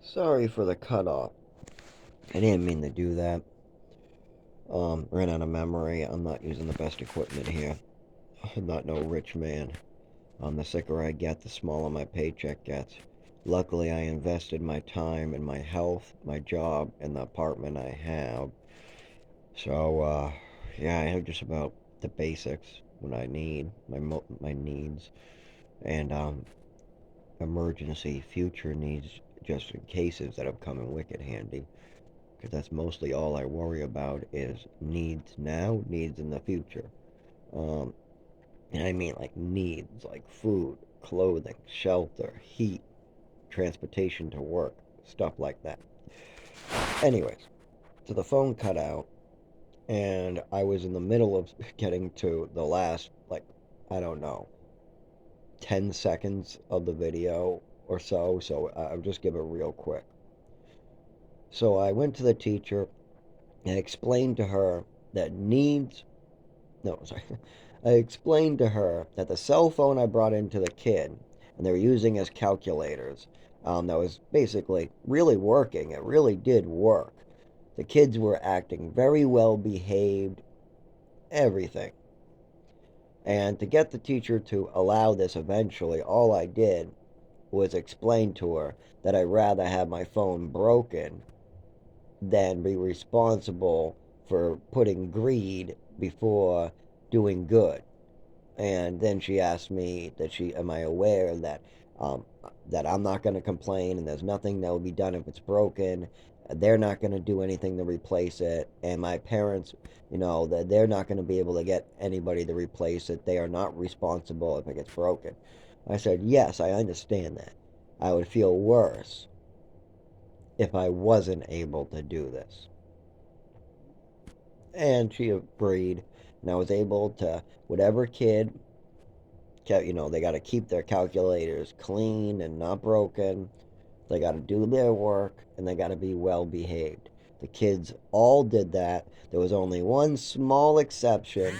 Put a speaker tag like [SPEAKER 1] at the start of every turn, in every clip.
[SPEAKER 1] Sorry for the cutoff. I didn't mean to do that. Ran out of memory. I'm not using the best equipment here. I'm not no rich man. The sicker I get, the smaller my paycheck gets. Luckily, I invested my time in my health, my job, and the apartment I have. So, yeah, I have just about the basics, what I need, my needs, and emergency future needs, just in cases that have come in wicked handy. Because that's mostly all I worry about is needs now, needs in the future. Um, and I mean like needs, like food, clothing, shelter, heat, transportation to work, stuff like that. Anyways, so the phone cut out, and I was in the middle of getting to the last, like, I don't know, 10 seconds of the video or so I'll just give it real quick. So I went to the teacher and explained to her that needs no, sorry. I explained to her that the cell phone I brought into the kid and they were using as calculators, that was basically really working. It really did work. The kids were acting very well behaved, everything. And to get the teacher to allow this eventually, all I did was explain to her that I'd rather have my phone broken than be responsible for putting greed before doing good. And then she asked me that am I aware um, that I'm not going to complain and there's nothing that will be done if it's broken. They're not going to do anything to replace it, and my parents, that they're not going to be able to get anybody to replace it. They are not responsible if it gets broken. I said, yes, I understand that. I would feel worse if I wasn't able to do this. And she agreed, and I was able to, whatever kid they got to keep their calculators clean and not broken. They got to do their work and they got to be well behaved. The kids all did that. There was only one small exception,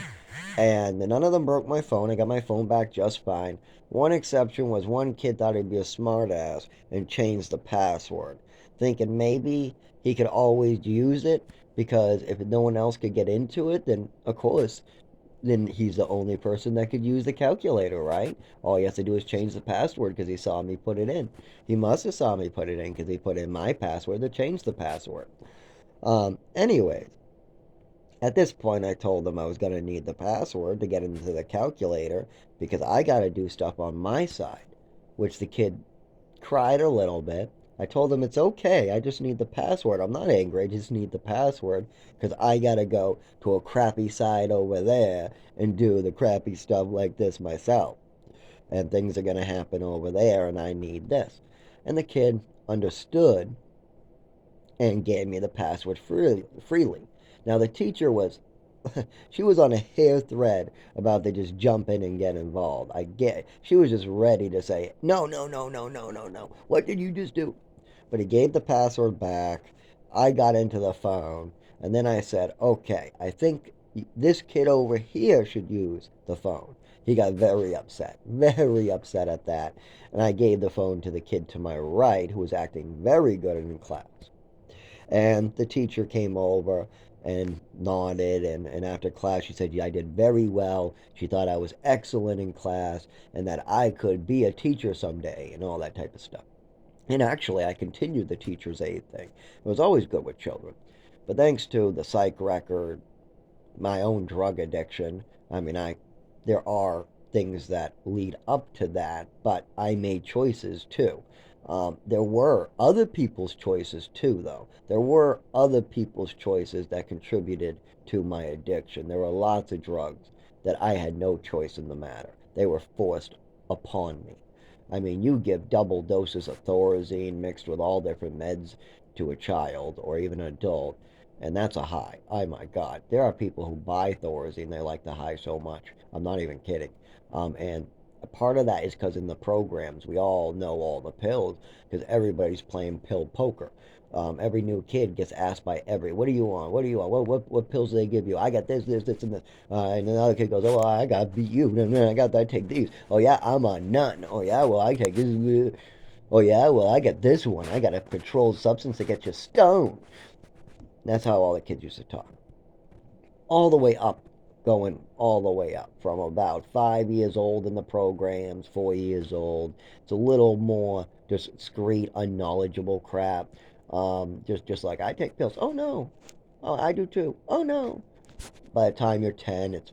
[SPEAKER 1] and none of them broke my phone. I got my phone back just fine. One exception was one kid thought he'd be a smartass and changed the password, thinking maybe he could always use it because if no one else could get into it, then of course then he's the only person that could use the calculator, right? All he has to do is change the password because he saw me put it in. He must have saw me put it in because he put in my password to change the password. Anyways, at this point, I told him I was going to need the password to get into the calculator because I got to do stuff on my side, which the kid cried a little bit. I told him it's okay. I just need the password. I'm not angry. I just need the password because I got to go to a crappy side over there and do the crappy stuff like this myself. And things are going to happen over there, and I need this. And the kid understood and gave me the password freely. Now, the teacher was she was on a hair thread about to just jump in and get involved. She was just ready to say, no, no, no, no, no, no, no. What did you just do? But he gave the password back. I got into the phone, and then I said, okay, I think this kid over here should use the phone. He got very upset at that. And I gave the phone to the kid to my right, who was acting very good in class. And the teacher came over and nodded. And after class, she said, yeah, I did very well. She thought I was excellent in class and that I could be a teacher someday and all that type of stuff. And actually, I continued the teacher's aide thing. It was always good with children. But thanks to the psych record, my own drug addiction, I mean, there are things that lead up to that, but I made choices too. There were other people's choices too, though. There were other people's choices that contributed to my addiction. There were lots of drugs that I had no choice in the matter. They were forced upon me. I mean, you give double doses of Thorazine mixed with all different meds to a child or even an adult, and that's a high. Oh my God, there are people who buy Thorazine. They like the high so much. I'm not even kidding. And a part of that is because in the programs we all know all the pills because everybody's playing pill poker. Every new kid gets asked by what do you want? What do you want? What pills do they give you? I got this, and this. And another kid goes, oh, well, I got BU. I take these. Oh, yeah, I'm on none. Oh, yeah, well, I take this. Oh yeah, well I got this one. I got a controlled substance that gets you stoned. That's how all the kids used to talk. All the way up, going all the way up from about 5 years old in the programs, 4 years old. It's a little more discreet, unknowledgeable crap. Just like I take pills. Oh no. Oh, I do too. Oh no. By the time you're 10, it's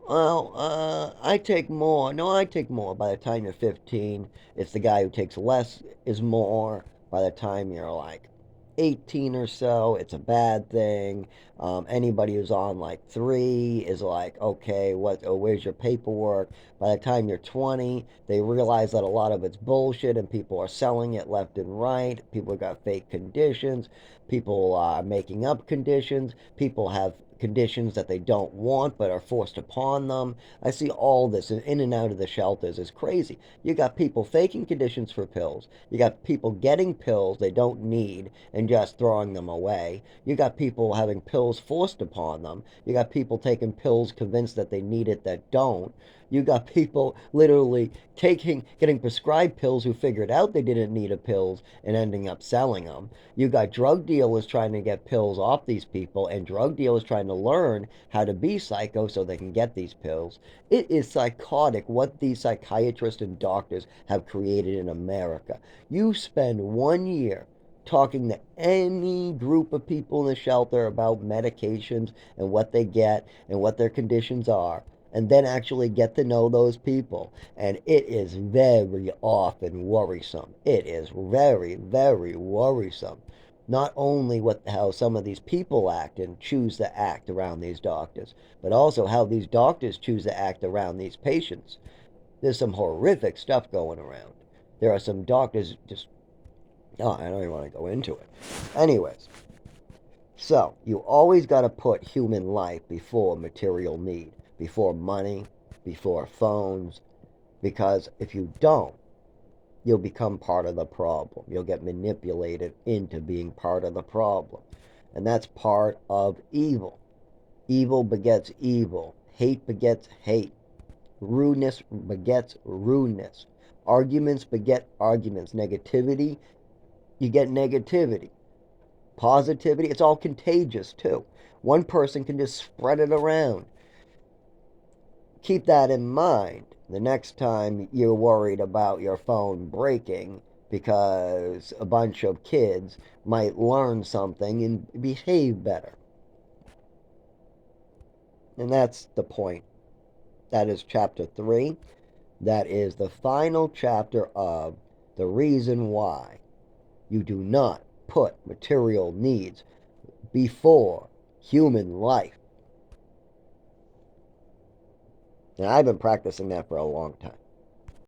[SPEAKER 1] well, I take more. No, I take more. By the time you're 15, it's the guy who takes less is more. By the time you're like 18 or so, it's a bad thing. Anybody who's on like three is like, okay, what? Oh, where's your paperwork? By the time you're 20, they realize that a lot of it's bullshit and people are selling it left and right. People got fake conditions. People are making up conditions. People have conditions that they don't want but are forced upon them. I see all this in and out of the shelters is crazy. You got people faking conditions for pills. You got people getting pills they don't need and just throwing them away. You got people having pills forced upon them. You got people taking pills convinced that they need it that don't. You got people literally getting prescribed pills who figured out they didn't need a pills and ending up selling them. You got drug dealers trying to get pills off these people and drug dealers trying to learn how to be psycho so they can get these pills. It is psychotic what these psychiatrists and doctors have created in America. You spend 1 year talking to any group of people in the shelter about medications and what they get and what their conditions are, and then actually get to know those people. And it is very often worrisome. It is very, very worrisome. Not only how some of these people act and choose to act around these doctors, but also how these doctors choose to act around these patients. There's some horrific stuff going around. There are some doctors just, oh, I don't even want to go into it. Anyways, so you always got to put human life before material need, before money, before phones, because if you don't, you'll become part of the problem. You'll get manipulated into being part of the problem. And that's part of evil. Evil begets evil. Hate begets hate. Rudeness begets rudeness. Arguments beget arguments. Negativity, you get negativity. Positivity, it's all contagious too. One person can just spread it around. Keep that in mind the next time you're worried about your phone breaking because a bunch of kids might learn something and behave better. And that's the point. That is chapter 3. That is the final chapter of the reason why you do not put material needs before human life. And I've been practicing that for a long time.